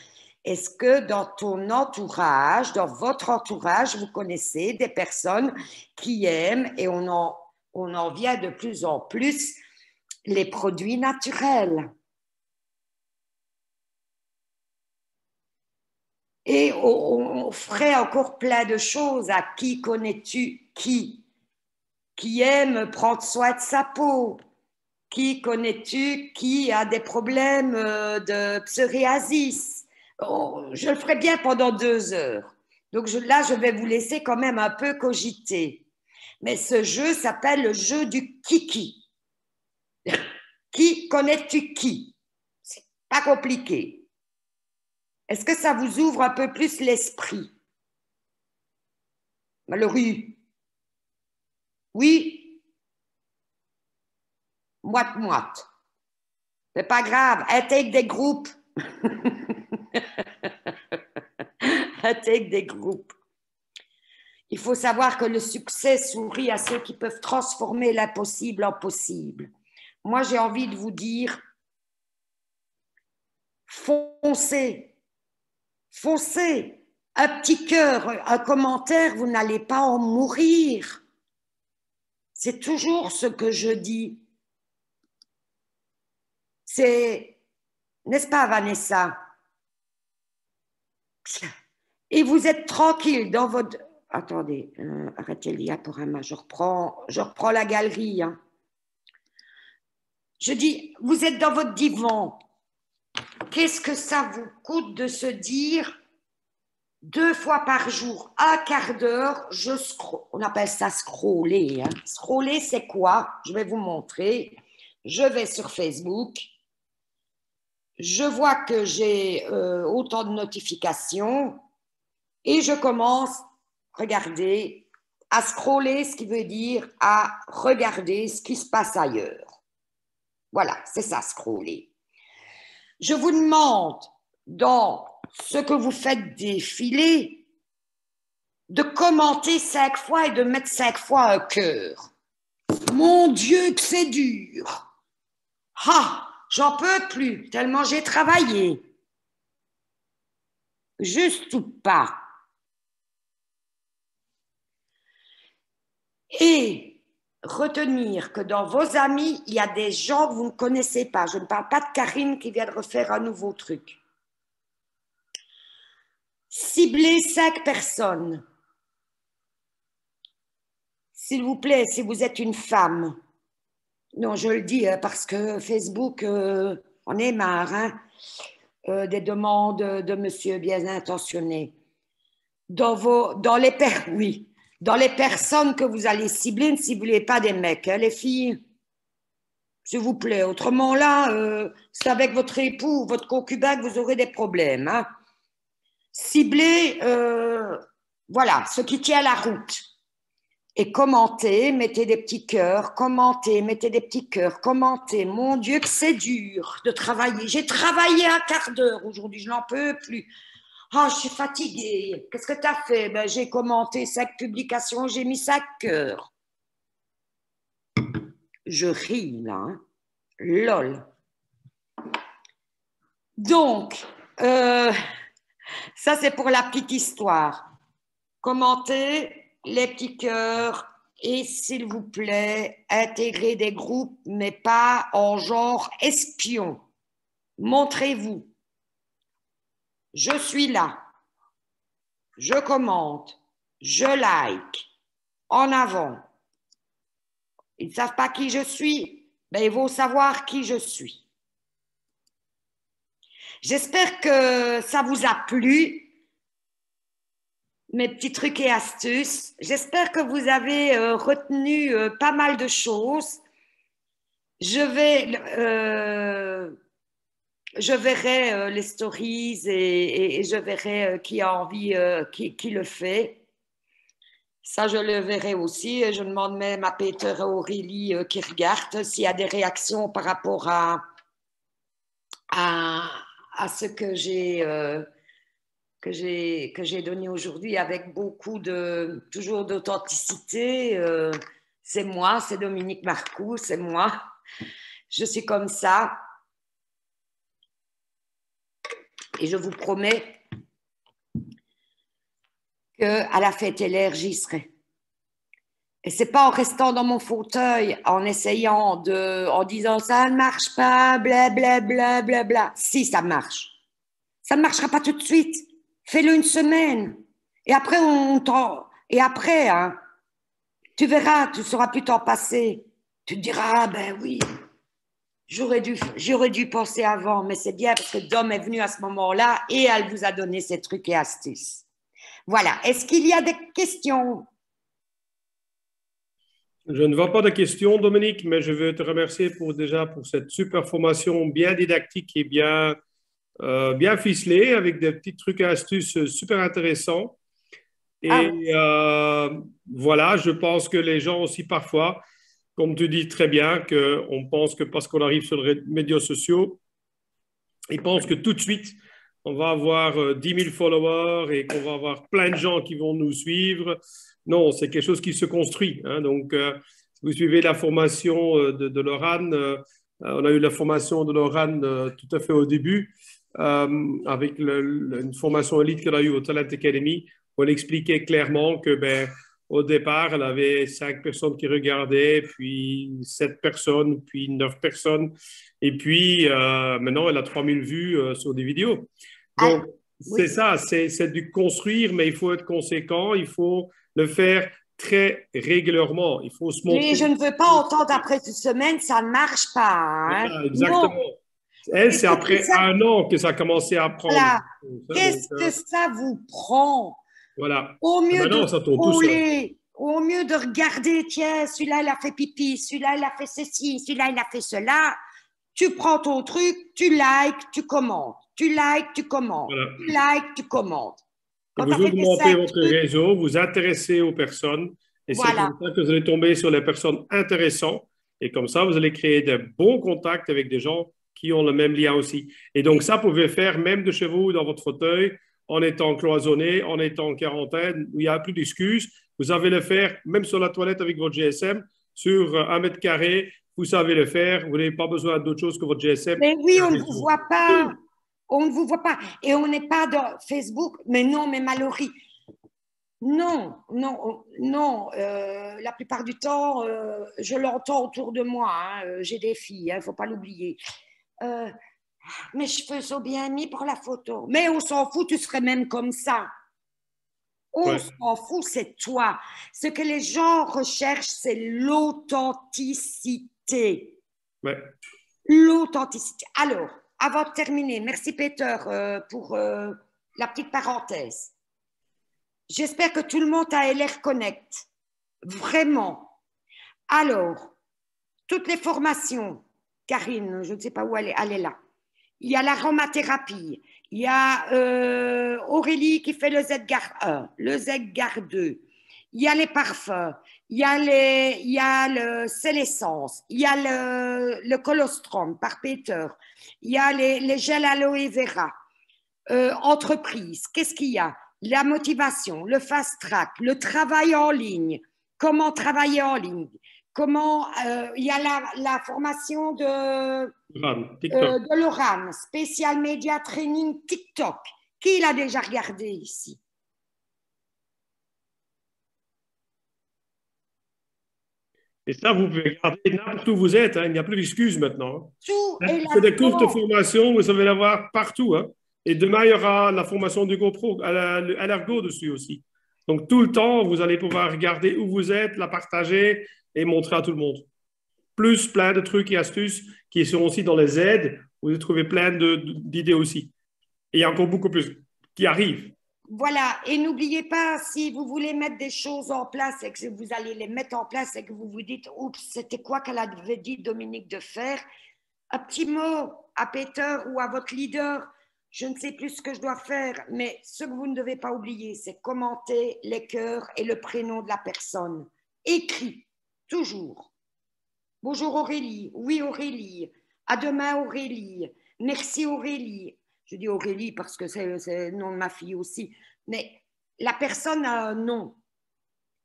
Est-ce que dans ton entourage, dans votre entourage, vous connaissez des personnes qui aiment, et on en vient de plus en plus, les produits naturels? Et on ferait encore plein de choses. À qui connais-tu qui aime prendre soin de sa peau? Qui connais-tu qui a des problèmes de psoriasis? Oh, je le ferai bien pendant 2 heures. Donc là, je vais vous laisser quand même un peu cogiter. Mais ce jeu s'appelle le jeu du kiki. Qui connais-tu qui? C'est pas compliqué. Est-ce que ça vous ouvre un peu plus l'esprit? Le rue. Oui, moite-moite. C'est pas grave, intègre des groupes. Intègre des groupes. Il faut savoir que le succès sourit à ceux qui peuvent transformer l'impossible en possible. Moi, j'ai envie de vous dire, foncez, foncez. Un petit cœur, un commentaire, vous n'allez pas en mourir. C'est toujours ce que je dis. C'est, n'est-ce pas, Vanessa? Et vous êtes tranquille dans votre... Attendez, arrêtez le diaporama, je reprends la galerie. Hein. Je dis, vous êtes dans votre divan. Qu'est-ce que ça vous coûte de se dire 2 fois par jour, un quart d'heure, on appelle ça scroller. Hein. Scroller, c'est quoi? Je vais vous montrer. Je vais sur Facebook. Je vois que j'ai autant de notifications et je commence, regardez, à scroller, ce qui veut dire à regarder ce qui se passe ailleurs. Voilà, c'est ça, scroller. Je vous demande, dans ce que vous faites défiler, de commenter 5 fois et de mettre 5 fois un cœur. Mon Dieu, que c'est dur! Ah, j'en peux plus, tellement j'ai travaillé. Juste ou pas. Et retenir que dans vos amis, il y a des gens que vous ne connaissez pas. Je ne parle pas de Karine qui vient de refaire un nouveau truc. Ciblez 5 personnes. S'il vous plaît, si vous êtes une femme. Non, je le dis parce que Facebook, on est marre hein, des demandes de monsieur bien intentionné. Oui, dans les personnes que vous allez cibler, ne ciblez pas des mecs, hein, les filles. S'il vous plaît. Autrement, là, c'est avec votre époux ou votre concubin que vous aurez des problèmes. Hein. Ciblez, voilà, ce qui tient la route. Et commentez, mettez des petits cœurs, commentez, mettez des petits cœurs, commentez. Mon Dieu, que c'est dur de travailler. J'ai travaillé un quart d'heure aujourd'hui, je n'en peux plus. Ah, je suis fatiguée. Qu'est-ce que tu as fait? Ben, j'ai commenté 5 publications, j'ai mis 5 cœurs. Je ris, là. Hein. Lol. Donc, ça, c'est pour la petite histoire. Commentez les petits cœurs et, s'il vous plaît, intégrez des groupes, mais pas en genre espion. Montrez-vous. Je suis là. Je commente. Je like. En avant. Ils ne savent pas qui je suis, mais ils vont savoir qui je suis. J'espère que ça vous a plu, mes petits trucs et astuces. J'espère que vous avez retenu pas mal de choses. Je verrai les stories et je verrai qui a envie, qui le fait. Ça, je le verrai aussi. Je demande même à Peter et Aurélie qui regardent s'il y a des réactions par rapport à ce que j'ai donné aujourd'hui avec beaucoup toujours d'authenticité. C'est moi, c'est Dominique Marcoux, c'est moi. Je suis comme ça. Et je vous promets qu'à la fête LR, j'y serai. Et c'est pas en restant dans mon fauteuil, en essayant en disant ça ne marche pas, blablabla, bla, bla, bla. Si, ça marche. Ça ne marchera pas tout de suite. Fais-le une semaine. Et après, hein, tu verras, tu sauras plus t'en passer. Tu te diras, ah ben oui, j'aurais dû penser avant, mais c'est bien parce que Dom est venu à ce moment-là et elle vous a donné ses trucs et astuces. Voilà. Est-ce qu'il y a des questions? Je ne vois pas de questions, Dominique, mais je veux te remercier pour cette super formation bien didactique et bien ficelée avec des petits trucs et astuces super intéressants. Ah Et oui. voilà, je pense que les gens aussi parfois, comme tu dis très bien, qu'on pense que parce qu'on arrive sur les médias sociaux, ils pensent que tout de suite, on va avoir 10 000 followers et qu'on va avoir plein de gens qui vont nous suivre. Non, c'est quelque chose qui se construit, hein. Donc, si vous suivez la formation de Laurane, on a eu la formation de Laurane tout à fait au début, avec une formation élite qu'elle a eue au Talent Academy, où elle expliquait clairement que, ben, au départ, elle avait 5 personnes qui regardaient, puis 7 personnes, puis 9 personnes. Et puis, maintenant, elle a 3000 vues sur des vidéos. Ah, Donc, c'est oui. ça, c'est du construire, mais il faut être conséquent, il faut le faire très régulièrement, il faut se Et montrer. je ne veux pas entendre après une semaine, ça ne marche pas, hein. Voilà, exactement. Non. Elle, c'est Qu'est-ce que après ça, 1 an que ça a commencé à prendre. voilà. Donc, Qu'est-ce que ça vous prend? voilà. Au Et mieux de maintenant, ça tourne tout seul. scroller, au mieux de regarder, tiens, celui-là, il a fait pipi, celui-là, il a fait ceci, celui-là, il a fait cela. Tu prends ton truc, tu likes, tu commentes. Tu likes, tu commentes. Voilà. Tu likes, tu commentes. Et Quand tu as vous fait tes augmentez 5 votre trucs, réseau, vous intéressez aux personnes, et c'est voilà. comme ça que vous allez tomber sur les personnes intéressantes, et comme ça, vous allez créer de bons contacts avec des gens qui ont le même lien aussi. Et donc ça, vous pouvez faire même de chez vous, dans votre fauteuil, en étant cloisonné, en étant en quarantaine, où il n'y a plus d'excuses. Vous savez le faire, même sur la toilette avec votre GSM, sur 1 mètre carré, vous savez le faire, vous n'avez pas besoin d'autre chose que votre GSM Mais et oui, un on ne vous réseau. voit pas. On ne vous voit pas. Et on n'est pas dans Facebook. Mais non, mais Mallory, non, non, non. La plupart du temps, je l'entends autour de moi, hein. J'ai des filles, il ne faut pas l'oublier. Euh, Mes cheveux sont bien mis pour la photo. Mais on s'en fout, tu serais même comme ça. On Ouais, s'en fout, c'est toi. Ce que les gens recherchent, c'est l'authenticité. ouais. L'authenticité. Alors, avant de terminer, merci Peter pour la petite parenthèse. J'espère que tout le monde a LR Connect. Vraiment. Alors, toutes les formations, Karine, je ne sais pas où elle est là. Il y a l'aromathérapie. Il y a Aurélie qui fait le Zgar 1, le Zgar 2. Il y a les parfums. Il y a c'est l'essence. Il y a le colostrum par Peter. Il y a les gels aloe vera. Entreprise, qu'est-ce qu'il y a? La motivation, le fast track, le travail en ligne. Comment travailler en ligne? Comment il y a la formation TikTok. de Laurent, spécial média training TikTok. Qui l'a déjà regardé ici? Et ça, vous pouvez regarder n'importe où vous êtes, hein. Il n'y a plus d'excuses maintenant, Tout hein. est C'est des courtes là-dedans. formations, vous savez l'avoir partout, hein. Et demain, il y aura la formation du GoPro, à l'ergo dessus aussi. Donc, tout le temps, vous allez pouvoir regarder où vous êtes, la partager et montrer à tout le monde. Plus plein de trucs et astuces qui sont aussi dans les aides. Vous allez trouver plein d'idées aussi. Et il y a encore beaucoup plus qui arrivent. Voilà, et n'oubliez pas, si vous voulez mettre des choses en place et que vous allez les mettre en place et que vous vous dites, oups, c'était quoi qu'elle avait dit Dominique de faire, un petit mot à Peter ou à votre leader, je ne sais plus ce que je dois faire, mais ce que vous ne devez pas oublier, c'est commenter les cœurs et le prénom de la personne. Écrit, toujours. Bonjour Aurélie, oui Aurélie, à demain Aurélie, merci Aurélie. Je dis Aurélie parce que c'est le nom de ma fille aussi, mais la personne a un nom.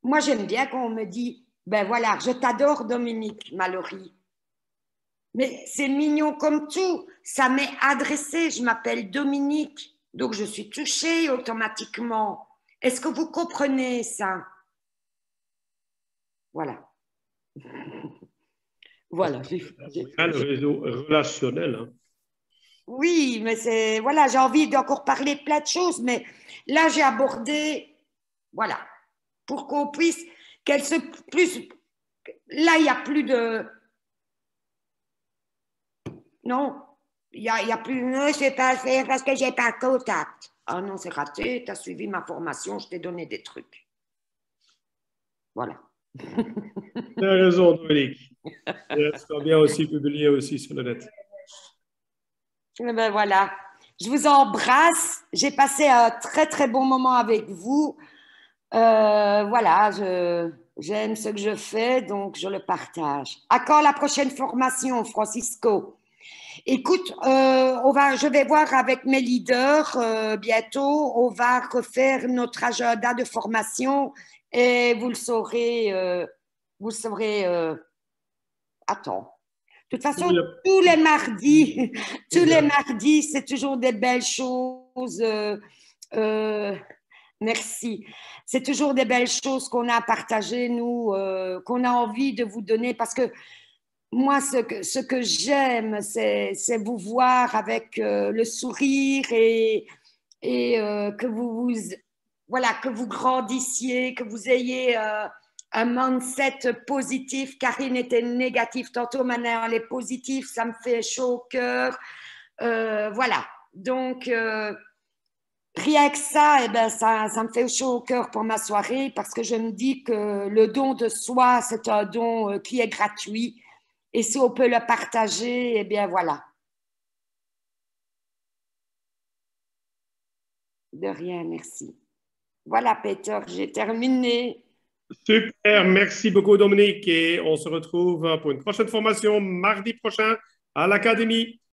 Moi j'aime bien quand on me dit Ben voilà, je t'adore, Dominique Mallory. Mais c'est mignon comme tout. Ça m'est adressé. Je m'appelle Dominique. Donc, je suis touchée automatiquement. Est-ce que vous comprenez ça? Voilà. Voilà. Le réseau relationnel. Hein. Oui, mais c'est. Voilà, j'ai envie d'encore parler de plein de choses. Mais là, j'ai abordé. Voilà. Pour qu'on puisse. Qu'elle se. Plus. Là, il n'y a plus de. Non, il y a plus. Non, je ne sais pas faire parce que j'ai pas de contact. Ah non, c'est raté. Tu as suivi ma formation, je t'ai donné des trucs. Voilà. Tu as raison, Dominique. Et ça sera bien aussi publié aussi sur le net. Eh ben voilà. Je vous embrasse. J'ai passé un très très bon moment avec vous. Voilà, j'aime ce que je fais, donc je le partage. À quand la prochaine formation, Francisco? Écoute, je vais voir avec mes leaders bientôt. On va refaire notre agenda de formation et vous le saurez. Vous le saurez. Attends. De toute façon, tous les mardis, tous les mardis, c'est toujours des belles choses. Merci. C'est toujours des belles choses qu'on a à partager, nous, qu'on a envie de vous donner, parce que moi, ce que j'aime, c'est vous voir avec le sourire et voilà, que vous grandissiez, que vous ayez un mindset positif. Karine était négative tantôt, maintenant elle est positive, ça me fait chaud au cœur. Voilà, donc rien que ça, eh ben, ça me fait chaud au cœur pour ma soirée parce que je me dis que le don de soi, c'est un don qui est gratuit. Et si on peut le partager, eh bien voilà. De rien, merci. Voilà, Peter, j'ai terminé. Super, merci beaucoup Dominique et on se retrouve pour une prochaine formation mardi prochain à l'Académie.